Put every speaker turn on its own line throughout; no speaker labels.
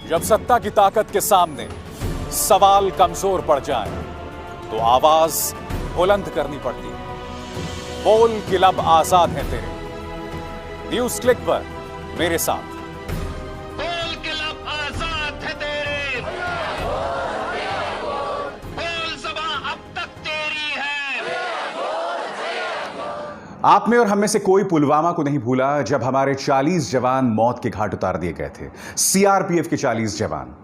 जब सत्ता की ताकत के सामने सवाल कमजोर पड़ जाए तो आवाज बुलंद करनी पड़ती है। बोल कि लब आजाद है तेरे। न्यूज क्लिक पर मेरे साथ।
बोल के लब आजाद है तेरे, बोल ज़बां अब तक तेरी है।
आप में और हम में से कोई पुलवामा को नहीं भूला जब हमारे 40 जवान मौत के घाट उतार दिए गए थे। सीआरपीएफ के 40 जवान।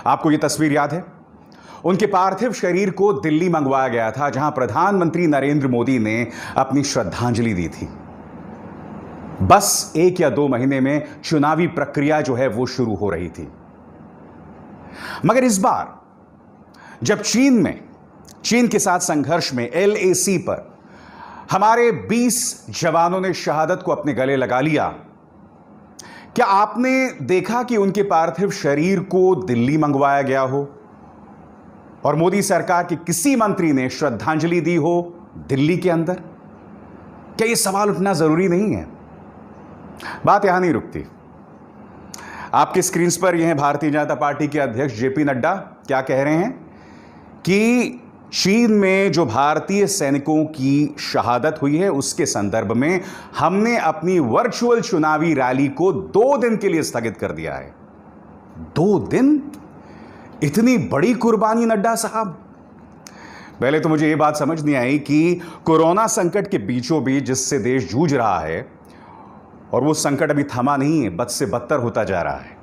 आपको यह तस्वीर याद है? उनके पार्थिव शरीर को दिल्ली मंगवाया गया था, जहां प्रधानमंत्री नरेंद्र मोदी ने अपनी श्रद्धांजलि दी थी। बस 1 या 2 महीने में चुनावी प्रक्रिया जो है वो शुरू हो रही थी। मगर इस बार जब चीन के साथ संघर्ष में LAC पर हमारे 20 जवानों ने शहादत को अपने गले लगा लिया, क्या आपने देखा कि उनके पार्थिव शरीर को दिल्ली मंगवाया गया हो और मोदी सरकार के किसी मंत्री ने श्रद्धांजलि दी हो दिल्ली के अंदर? क्या यह सवाल उठना जरूरी नहीं है? बात यहां नहीं रुकती। आपके स्क्रीन पर यह भारतीय जनता पार्टी के अध्यक्ष जेपी नड्डा क्या कह रहे हैं कि चीन में जो भारतीय सैनिकों की शहादत हुई है उसके संदर्भ में हमने अपनी वर्चुअल चुनावी रैली को 2 दिन के लिए स्थगित कर दिया है। 2 दिन? इतनी बड़ी कुर्बानी नड्डा साहब? पहले तो मुझे यह बात समझ नहीं आई कि कोरोना संकट के बीचों बीच जिससे देश जूझ रहा है और वो संकट अभी थमा नहीं है, बद से बदतर होता जा रहा है,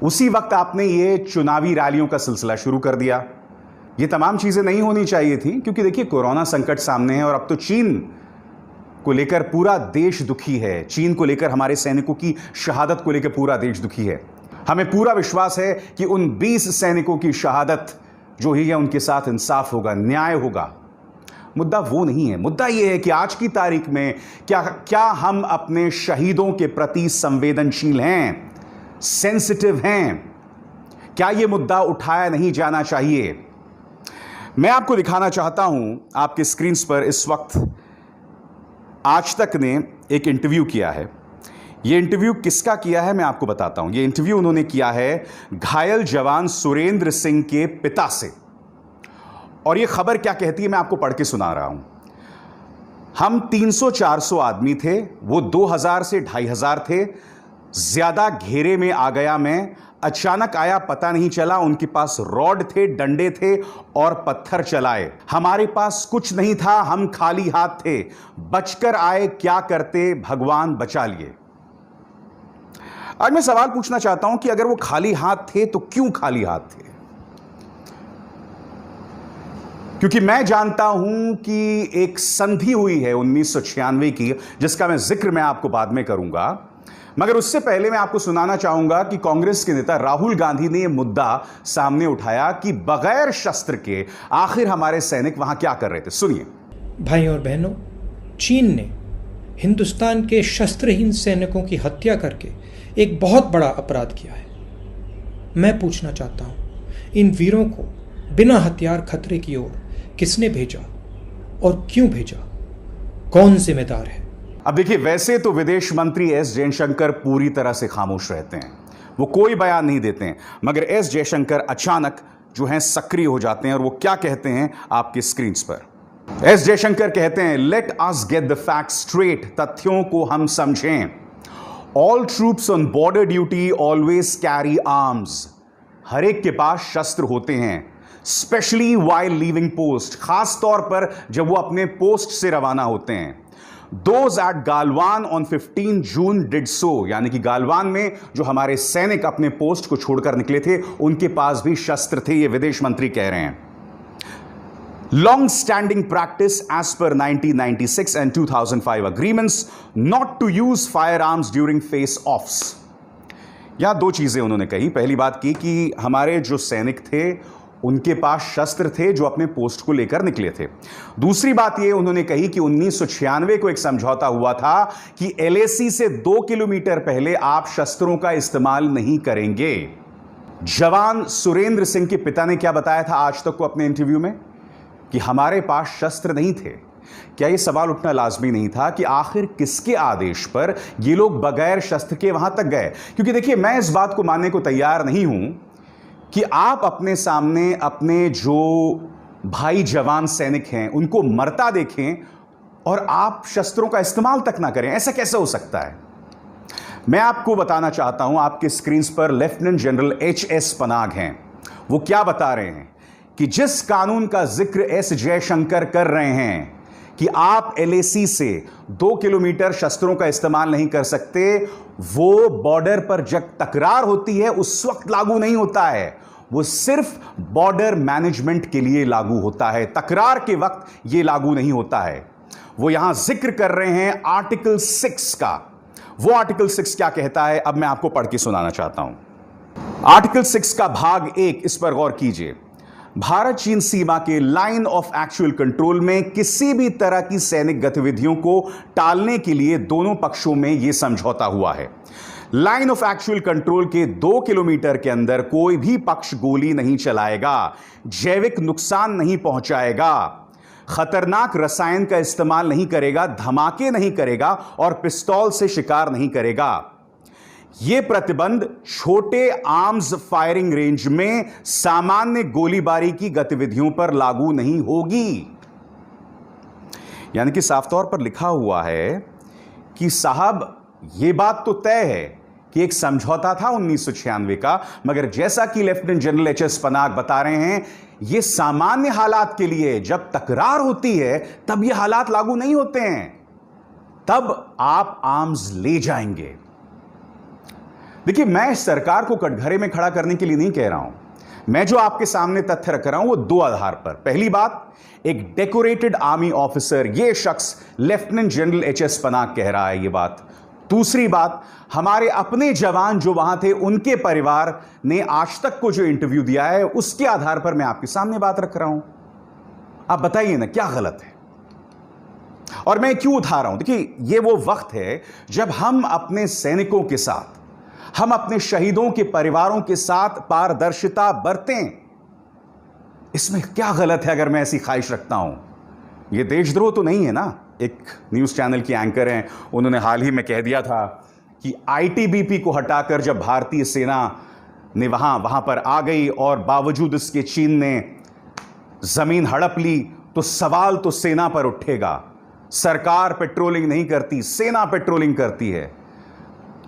उसी वक्त आपने ये चुनावी रैलियों का सिलसिला शुरू कर दिया। ये तमाम चीजें नहीं होनी चाहिए थी, क्योंकि देखिए कोरोना संकट सामने है और अब तो चीन को लेकर पूरा देश दुखी है। चीन को लेकर, हमारे सैनिकों की शहादत को लेकर पूरा देश दुखी है। हमें पूरा विश्वास है कि उन 20 सैनिकों की शहादत जो ही है उनके साथ इंसाफ होगा, न्याय होगा। मुद्दा वो नहीं है। मुद्दा यह है कि आज की तारीख में क्या हम अपने शहीदों के प्रति संवेदनशील हैं, सेंसिटिव हैं? क्या यह मुद्दा उठाया नहीं जाना चाहिए? मैं आपको दिखाना चाहता हूं, आपके स्क्रीन पर इस वक्त आज तक ने एक इंटरव्यू किया है। यह इंटरव्यू किसका किया है मैं आपको बताता हूं। यह इंटरव्यू उन्होंने किया है घायल जवान सुरेंद्र सिंह के पिता से, और यह खबर क्या कहती है मैं आपको पढ़ के सुना रहा हूं। हम 300-400 आदमी थे, वो 2000 से 2500 थे। ज्यादा घेरे में आ गया मैं, अचानक आया, पता नहीं चला। उनके पास रॉड थे, डंडे थे और पत्थर चलाए। हमारे पास कुछ नहीं था, हम खाली हाथ थे। बचकर आए, क्या करते, भगवान बचा लिए। आज मैं सवाल पूछना चाहता हूं कि अगर वो खाली हाथ थे तो क्यों खाली हाथ थे? क्योंकि मैं जानता हूं कि एक संधि हुई है 1996 की, जिसका मैं आपको बाद में करूंगा। मगर उससे पहले मैं आपको सुनाना चाहूंगा कि कांग्रेस के नेता राहुल गांधी ने यह मुद्दा सामने उठाया कि बगैर शस्त्र के आखिर हमारे सैनिक वहां क्या कर रहे थे। सुनिए।
भाई और बहनों, चीन ने हिंदुस्तान के शस्त्रहीन सैनिकों की हत्या करके एक बहुत बड़ा अपराध किया है। मैं पूछना चाहता हूं, इन वीरों को बिना हथियार खतरे की ओर किसने भेजा और क्यों भेजा? कौन जिम्मेदार है?
अब देखिए, वैसे तो विदेश मंत्री एस जयशंकर पूरी तरह से खामोश रहते हैं, वो कोई बयान नहीं देते हैं। मगर एस जयशंकर अचानक जो हैं सक्रिय हो जाते हैं, और वो क्या कहते हैं आपके स्क्रीन पर। एस जयशंकर कहते हैं, let us get the facts straight, तथ्यों को हम समझें। All troops on border duty always carry arms. हर एक के पास शस्त्र होते हैं, स्पेशली वाइल लीविंग पोस्ट, खास तौर पर जब वो अपने पोस्ट से रवाना होते हैं। Those at Galwan on 15 June did so, यानी कि गालवान में जो हमारे सैनिक अपने पोस्ट को छोड़कर निकले थे उनके पास भी शस्त्र थे, ये विदेश मंत्री कह रहे हैं। Long standing practice as per 1996 and 2005 agreements not to use firearms during face offs. यहां 2 चीजें उन्होंने कही। पहली बात की कि हमारे जो सैनिक थे उनके पास शस्त्र थे जो अपने पोस्ट को लेकर निकले थे। दूसरी बात यह उन्होंने कही कि 1996 को एक समझौता हुआ था कि LAC से 2 किलोमीटर पहले आप शस्त्रों का इस्तेमाल नहीं करेंगे। जवान सुरेंद्र सिंह के पिता ने क्या बताया था आज तक को अपने इंटरव्यू में? कि हमारे पास शस्त्र नहीं थे, क्या यह सवाल उठना लाजमी नहीं था कि आखिर किसके आदेश पर ये लोग बगैर शस्त्र के वहां तक गए? क्योंकि देखिए, मैं इस बात को मानने को तैयार नहीं हूं कि आप अपने सामने अपने जो भाई जवान सैनिक हैं उनको मरता देखें और आप शस्त्रों का इस्तेमाल तक ना करें। ऐसा कैसे हो सकता है? मैं आपको बताना चाहता हूं, आपके स्क्रीन पर लेफ्टिनेंट जनरल एच.एस. पनाग हैं। वो क्या बता रहे हैं कि जिस कानून का जिक्र एस जयशंकर कर रहे हैं कि आप एलएसी से 2 किलोमीटर शस्त्रों का इस्तेमाल नहीं कर सकते, वो बॉर्डर पर जब तकरार होती है उस वक्त लागू नहीं होता है। वो सिर्फ बॉर्डर मैनेजमेंट के लिए लागू होता है, तकरार के वक्त यह लागू नहीं होता है। वो यहां जिक्र कर रहे हैं आर्टिकल 6 का। वो आर्टिकल 6 क्या कहता है, अब मैं आपको पढ़ के सुनाना चाहता हूं। आर्टिकल 6 का भाग 1, इस पर गौर कीजिए। भारत चीन सीमा के लाइन ऑफ एक्चुअल कंट्रोल में किसी भी तरह की सैनिक गतिविधियों को टालने के लिए दोनों पक्षों में यह समझौता हुआ है। लाइन ऑफ एक्चुअल कंट्रोल के 2 किलोमीटर के अंदर कोई भी पक्ष गोली नहीं चलाएगा, जैविक नुकसान नहीं पहुंचाएगा, खतरनाक रसायन का इस्तेमाल नहीं करेगा, धमाके नहीं करेगा और पिस्तौल से शिकार नहीं करेगा। यह प्रतिबंध छोटे आर्म्स फायरिंग रेंज में सामान्य गोलीबारी की गतिविधियों पर लागू नहीं होगी। यानी कि साफ तौर पर लिखा हुआ है कि साहब, यह बात तो तय है कि एक समझौता था 1996 का, मगर जैसा कि लेफ्टिनेंट जनरल एच.एस. पनाग बता रहे हैं, यह सामान्य हालात के लिए, जब तकरार होती है तब यह हालात लागू नहीं होते हैं, तब आप आर्म्स ले जाएंगे। देखिए, मैं सरकार को कटघरे में खड़ा करने के लिए नहीं कह रहा हूं। मैं जो आपके सामने तथ्य रख रहा हूं वो 2 आधार पर। पहली बात, एक डेकोरेटेड आर्मी ऑफिसर, यह शख्स लेफ्टिनेंट जनरल एच.एस. पनाग कह रहा है यह बात। दूसरी बात, हमारे अपने जवान जो वहां थे उनके परिवार ने आज तक को जो इंटरव्यू दिया है उसके आधार पर मैं आपके सामने बात रख रहा हूं। आप बताइए ना, क्या गलत है? और मैं क्यों उठा रहा हूं? देखिए, यह वो वक्त है जब हम अपने सैनिकों के साथ, हम अपने शहीदों के परिवारों के साथ पारदर्शिता बरतें। इसमें क्या गलत है अगर मैं ऐसी ख्वाहिश रखता हूं? यह देशद्रोह तो नहीं है ना? एक न्यूज चैनल की एंकर हैं, उन्होंने हाल ही में कह दिया था कि आईटीबीपी को हटाकर जब भारतीय सेना ने वहां पर आ गई और बावजूद इसके चीन ने जमीन हड़प ली, तो सवाल तो सेना पर उठेगा। सरकार पेट्रोलिंग नहीं करती, सेना पेट्रोलिंग करती है।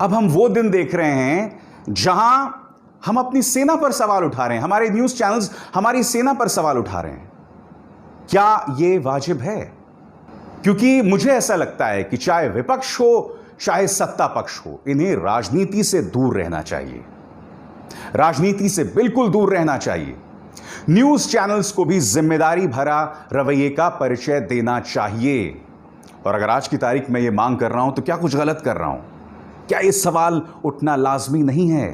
अब हम वो दिन देख रहे हैं जहां हम अपनी सेना पर सवाल उठा रहे हैं, हमारे न्यूज चैनल्स हमारी सेना पर सवाल उठा रहे हैं। क्या यह वाजिब है? क्योंकि मुझे ऐसा लगता है कि चाहे विपक्ष हो चाहे सत्ता पक्ष हो, इन्हें राजनीति से दूर रहना चाहिए, राजनीति से बिल्कुल दूर रहना चाहिए। न्यूज चैनल्स को भी जिम्मेदारी भरा रवैये का परिचय देना चाहिए। और अगर आज की तारीख में यह मांग कर रहा हूं तो क्या कुछ गलत कर रहा हूं? क्या यह सवाल उठना लाजमी नहीं है?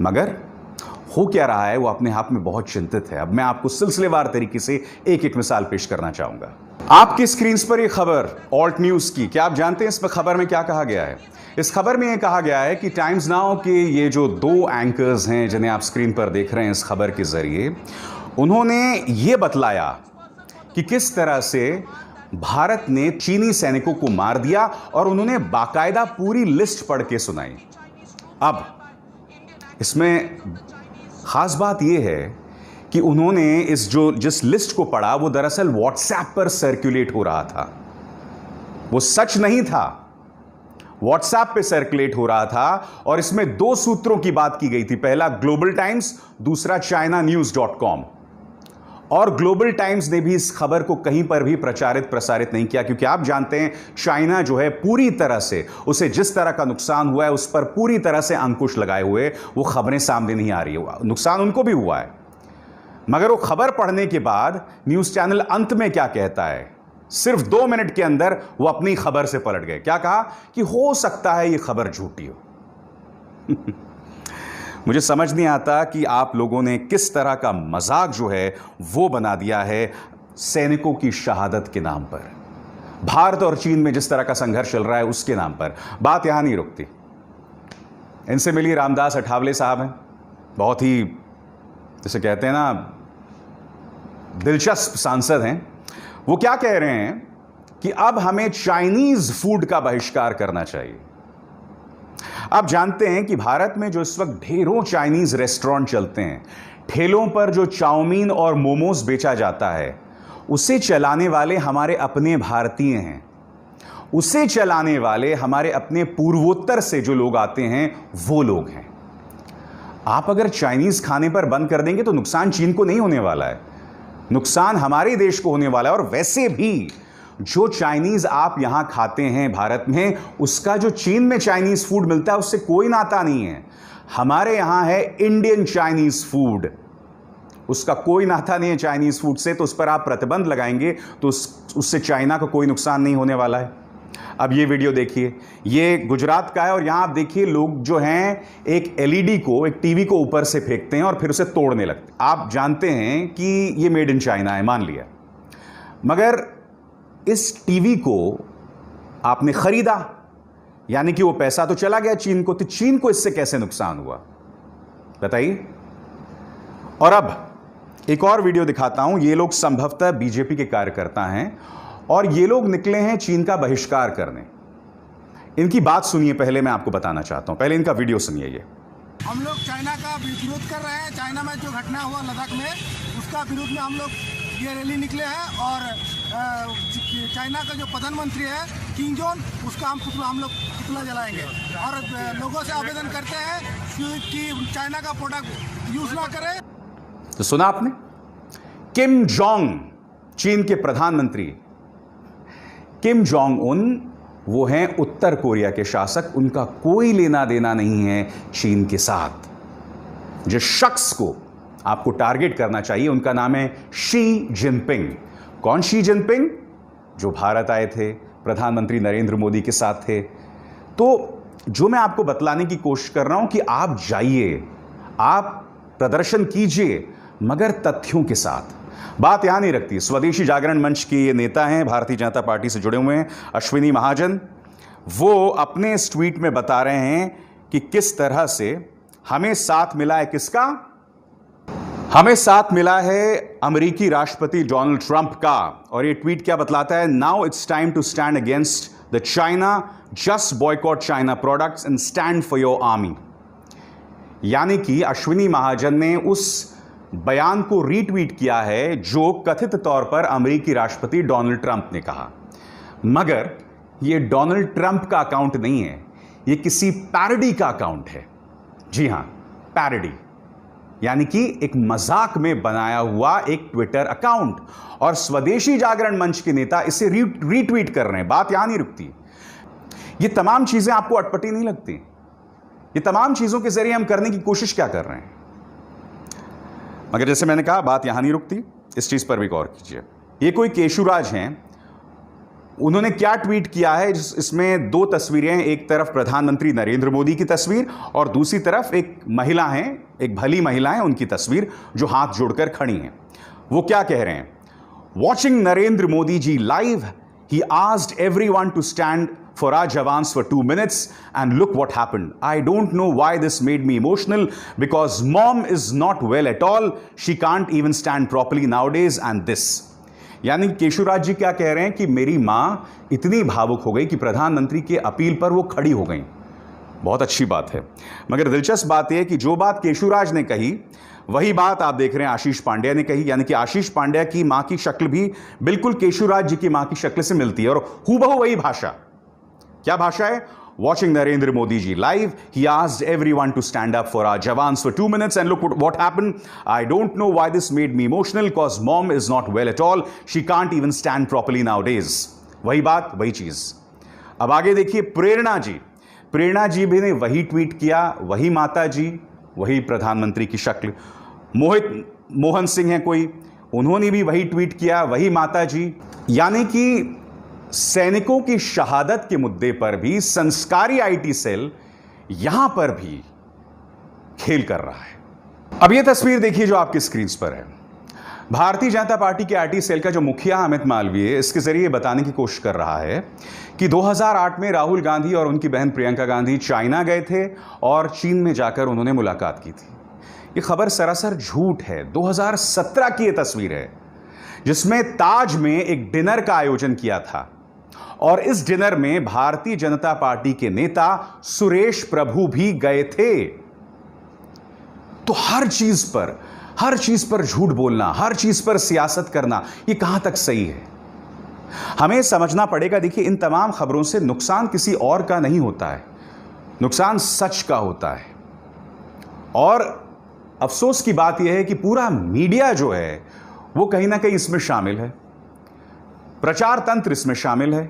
मगर हो क्या रहा है वो अपने आप में बहुत चिंतित है। अब मैं आपको सिलसिलेवार तरीके से एक एक मिसाल पेश करना चाहूंगा। आपकी स्क्रीन पर यह खबर ऑल्ट न्यूज की, क्या आप जानते हैं इसमें खबर में क्या कहा गया है? इस खबर में यह कहा गया है कि टाइम्स नाउ के ये जो 2 एंकर्स हैं जिन्हें आप स्क्रीन पर देख रहे हैं इस खबर के जरिए, उन्होंने यह बतलाया कि किस तरह से भारत ने चीनी सैनिकों को मार दिया और उन्होंने बाकायदा पूरी लिस्ट पढ़ के सुनाई। अब इसमें खास बात यह है कि उन्होंने जिस लिस्ट को पढ़ा वो दरअसल व्हाट्सएप पर सर्कुलेट हो रहा था। वो सच नहीं था, व्हाट्सएप पे सर्कुलेट हो रहा था। और इसमें 2 सूत्रों की बात की गई थी, पहला ग्लोबल टाइम्स, दूसरा chinanews.com। और ग्लोबल टाइम्स ने भी इस खबर को कहीं पर भी प्रसारित नहीं किया, क्योंकि आप जानते हैं चाइना जो है पूरी तरह से, उसे जिस तरह का नुकसान हुआ है उस पर पूरी तरह से अंकुश लगाए हुए वो खबरें सामने नहीं आ रही है। नुकसान उनको भी हुआ है, मगर वो खबर पढ़ने के बाद न्यूज चैनल अंत में क्या कहता है, सिर्फ 2 मिनट के अंदर वो अपनी खबर से पलट गए। क्या कहा कि हो सकता है ये खबर झूठी हो। मुझे समझ नहीं आता कि आप लोगों ने किस तरह का मजाक जो है वो बना दिया है सैनिकों की शहादत के नाम पर। भारत और चीन में जिस तरह का संघर्ष चल रहा है उसके नाम पर। बात यहां नहीं रुकती। इनसे मिली रामदास अठावले साहब हैं, बहुत ही जैसे कहते हैं ना दिलचस्प सांसद हैं। वो क्या कह रहे हैं कि अब हमें चाइनीज फूड का बहिष्कार करना चाहिए। आप जानते हैं कि भारत में जो इस वक्त ढेरों चाइनीज रेस्टोरेंट चलते हैं, ठेलों पर जो चाउमीन और मोमोज बेचा जाता है, उसे चलाने वाले हमारे अपने भारतीय हैं। उसे चलाने वाले हमारे अपने पूर्वोत्तर से जो लोग आते हैं वो लोग हैं। आप अगर चाइनीज खाने पर बंद कर देंगे तो नुकसान चीन को नहीं होने वाला है, नुकसान हमारे देश को होने वाला है। और वैसे भी जो चाइनीज आप यहां खाते हैं भारत में, उसका जो चीन में चाइनीज फूड मिलता है उससे कोई नाता नहीं है। हमारे यहां है इंडियन चाइनीज फूड, उसका कोई नाता नहीं है चाइनीज फूड से। तो उस पर आप प्रतिबंध लगाएंगे तो उससे चाइना को कोई नुकसान नहीं होने वाला है। अब ये वीडियो देखिए, ये गुजरात का है और यहां आप देखिए लोग जो हैं एक एलईडी को, एक टीवी को ऊपर से फेंकते हैं और फिर उसे तोड़ने लगते हैं। आप जानते हैं कि ये मेड इन चाइना है, मान लिया, मगर इस टीवी को आपने खरीदा, यानी कि वो पैसा तो चला गया चीन को, तो चीन को इससे कैसे नुकसान हुआ बताइए। और अब एक और वीडियो दिखाता हूं। ये लोग संभवतः बीजेपी के कार्यकर्ता हैं और ये लोग निकले हैं चीन का बहिष्कार करने। इनकी बात सुनिए, पहले मैं आपको बताना चाहता हूं, पहले इनका वीडियो सुनिए। ये
हम लोग चाइना का विरोध कर रहे हैं। चाइना में जो घटना हुआ लद्दाख में, उसका विरोध में हम लोग ये रैली निकले हैं। और चाइना का जो प्रधानमंत्री है किम जोंग, उसका हम लोग पुतला जलाएंगे और लोगों से आवेदन करते हैं कि चाइना का प्रोडक्ट यूज ना करें।
तो सुना आपने, किम जोंग, चीन के प्रधानमंत्री किम जोंग उन, वो हैं उत्तर कोरिया के शासक। उनका कोई लेना देना नहीं है चीन के साथ। जिस शख्स को आपको टारगेट करना चाहिए उनका नाम है शी जिनपिंग। कौन शी जिनपिंग? जो भारत आए थे, प्रधानमंत्री नरेंद्र मोदी के साथ थे। तो जो मैं आपको बतलाने की कोशिश कर रहा हूं कि आप जाइए, आप प्रदर्शन कीजिए, मगर तथ्यों के साथ। बात यहां नहीं रखती। स्वदेशी जागरण मंच के ये नेता हैं, भारतीय जनता पार्टी से जुड़े हुए हैं, अश्विनी महाजन। वो अपने इस ट्वीट में बता रहे हैं कि किस तरह से हमें साथ मिला है, किसका? हमें साथ मिला है अमेरिकी राष्ट्रपति डोनाल्ड ट्रंप का। और ये ट्वीट क्या बतलाता है? Now it's time to stand against the China, just boycott China products and stand for your army. यानी कि अश्विनी महाजन ने उस बयान को रीट्वीट किया है जो कथित तौर पर अमेरिकी राष्ट्रपति डोनाल्ड ट्रंप ने कहा। मगर यह डोनाल्ड ट्रंप का अकाउंट नहीं है, यह किसी पैरोडी का अकाउंट है। जी हां, पैरोडी, यानी कि एक मजाक में बनाया हुआ एक ट्विटर अकाउंट। और स्वदेशी जागरण मंच के नेता इसे रीट्वीट कर रहे हैं। बात यहां नहीं रुकती। ये तमाम चीजें आपको अटपटी नहीं लगती? ये तमाम चीजों के जरिए हम करने की कोशिश क्या कर रहे हैं? मगर जैसे मैंने कहा, बात यहां नहीं रुकती, इस चीज पर भी गौर कीजिए। ये कोई केशुराज हैं, उन्होंने क्या ट्वीट किया है? इसमें दो तस्वीरें हैं, एक तरफ प्रधानमंत्री नरेंद्र मोदी की तस्वीर और दूसरी तरफ एक महिला है, एक भली महिला है, उनकी तस्वीर जो हाथ जोड़कर खड़ी हैं। वो क्या कह रहे हैं? Watching Narendra Modi ji live, he asked everyone to stand for our jawans for 2 minutes and look what happened. I don't know why this made me emotional because mom is not well at all. She can't even stand properly nowadays and this. यानी केशुराज जी क्या कह रहे हैं कि मेरी मां इतनी भावुक हो गई कि प्रधानमंत्री के अपील पर वो खड़ी हो गई। बहुत अच्छी बात है, मगर दिलचस्प बात यह कि जो बात केशुराज ने कही वही बात आप देख रहे हैं आशीष पांड्या ने कही। यानी कि आशीष पांड्या की मां की शक्ल भी बिल्कुल केशुराज जी की मां की शक्ल से मिलती है और हूबहू वही भाषा। क्या भाषा है? Watching Narendra Modi ji live, he asked everyone to stand up for our jawans for 2 minutes and look what happened. I don't know why this made me emotional because mom is not well at all. She can't even stand properly nowadays. वही बात, वही चीज। अब आगे देखिए प्रेरणा जी। प्रेरणा जी भी ने वही ट्वीट किया, वही माता जी, वही प्रधानमंत्री की शक्ल। मोहन सिंह है कोई, उन्होंने भी वही ट्वीट किया, वही माता जी। यानी कि सैनिकों की शहादत के मुद्दे पर भी संस्कारी आईटी सेल यहां पर भी खेल कर रहा है। अब यह तस्वीर देखिए जो आपकी स्क्रीन पर है। भारतीय जनता पार्टी के आईटी सेल का जो मुखिया अमित मालवीय इसके जरिए बताने की कोशिश कर रहा है कि 2008 में राहुल गांधी और उनकी बहन प्रियंका गांधी चाइना गए थे और चीन में जाकर उन्होंने मुलाकात की थी। यह खबर सरासर झूठ है। 2017 की यह तस्वीर है जिसमें ताज में एक डिनर का आयोजन किया था और इस डिनर में भारतीय जनता पार्टी के नेता सुरेश प्रभु भी गए थे। तो हर चीज पर झूठ बोलना, हर चीज पर सियासत करना, यह कहां तक सही है? हमें समझना पड़ेगा। देखिए, इन तमाम खबरों से नुकसान किसी और का नहीं होता है, नुकसान सच का होता है। और अफसोस की बात यह है कि पूरा मीडिया जो है वो कहीं ना कहीं इसमें शामिल है, प्रचार तंत्र इसमें शामिल है।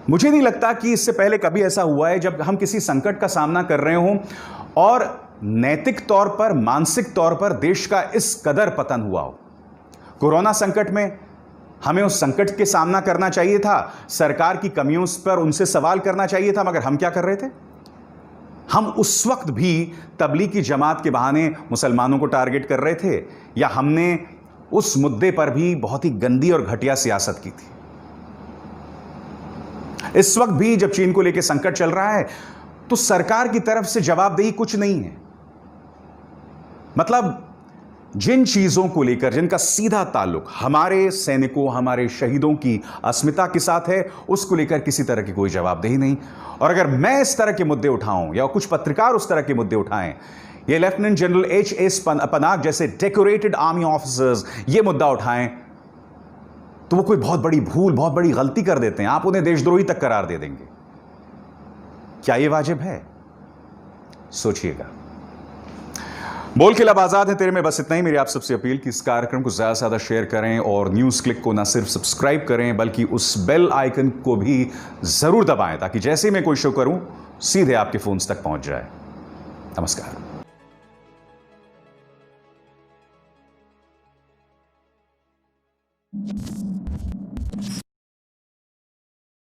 मुझे नहीं लगता कि इससे पहले कभी ऐसा हुआ है जब हम किसी संकट का सामना कर रहे हों और नैतिक तौर पर, मानसिक तौर पर देश का इस कदर पतन हुआ हो। कोरोना संकट में हमें उस संकट के सामना करना चाहिए था, सरकार की कमियों पर उनसे सवाल करना चाहिए था, मगर हम क्या कर रहे थे? हम उस वक्त भी तबलीगी जमात के बहाने मुसलमानों को टारगेट कर रहे थे, या हमने उस मुद्दे पर भी बहुत ही गंदी और घटिया सियासत की थी। इस वक्त भी जब चीन को लेकर संकट चल रहा है तो सरकार की तरफ से जवाबदेही कुछ नहीं है। मतलब जिन चीजों को लेकर, जिनका सीधा ताल्लुक हमारे सैनिकों, हमारे शहीदों की अस्मिता के साथ है, उसको लेकर किसी तरह की कोई जवाबदेही नहीं। और अगर मैं इस तरह के मुद्दे उठाऊं या कुछ पत्रकार उस तरह के मुद्दे उठाएं, ये लेफ्टिनेंट जनरल H.S. पनाग जैसे डेकोरेटेड आर्मी ऑफिसर्स ये मुद्दा उठाएं, तो वो कोई बहुत बड़ी भूल, बहुत बड़ी गलती कर देते हैं। आप उन्हें देशद्रोही तक करार दे देंगे। क्या यह वाजिब है? सोचिएगा। बोल के लब आजाद है तेरे में बस इतना ही। मेरी आप सबसे अपील कि इस कार्यक्रम को ज्यादा से ज्यादा शेयर करें और न्यूज क्लिक को ना सिर्फ सब्सक्राइब करें बल्कि उस बेल आइकन को भी जरूर दबाएं, ताकि जैसे ही मैं कोई शो करूं सीधे आपके फोन्स तक पहुंच जाए। नमस्कार।